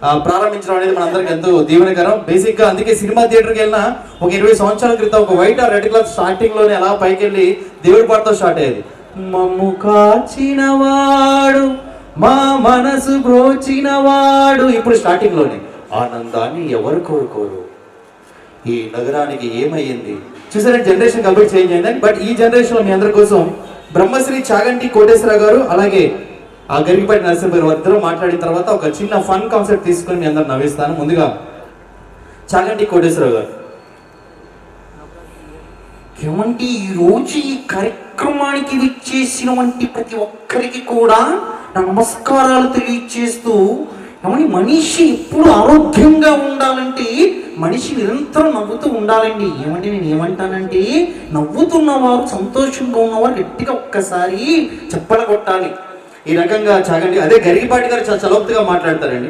ప్రారంభించడం అనేది మనందరికి ఎంతో దీవెనకరం. బేసిక్ గా అందుకే సినిమా థియేటర్కి వెళ్ళినా ఒక 20 సంవత్సరాల క్రితం ఒక white or red cloth starting లోనే అలా పైకి వెళ్ళి దేవుడి పాటతో స్టార్ట్ అయ్యేది. మమ్ము కాచినవాడు మా మనసు బ్రోచినవాడు. ఇప్పుడు స్టార్టింగ్ లోనే ఆనందాన్ని ఎవరు కోరుకోరు, ఈ నగరానికి ఏమయ్యింది. చూసారా, జనరేషన్ కంప్లీట్ చేంజ్ అయిందని. బట్ ఈ జనరేషన్ లో మీ అందరి కోసం బ్రహ్మశ్రీ చాగంటి కోటేశ్వరరావు గారు అలాగే ఆ గరిగిపాటి నరసింహ ఇద్దరు మాట్లాడిన తర్వాత ఒక చిన్న ఫన్ కాన్సెప్ట్ తీసుకొని మీ అందరు నవ్విస్తాను. ముందుగా చాగంటి కోటేశ్వరరావు గారు. ఏమంటే ఈరోజు ఈ కార్యక్రమానికి విచ్చేసినటువంటి ప్రతి ఒక్కరికి కూడా నా నమస్కారాలు తెలియచేస్తూ, ఏమని మనిషి ఎప్పుడు ఆరోగ్యంగా ఉండాలంటే మనిషి నిరంతరం నవ్వుతూ ఉండాలండి. ఏమంటే నేను ఏమంటానంటే, నవ్వుతున్నవారు, సంతోషంగా ఉన్నవారు గట్టిగా ఒక్కసారి చెప్పలు కొట్టాలి. ఈ రకంగా చాగంటి అదే గరిగిపాటి గారు చాలా చలోక్తిగా మాట్లాడతారండి.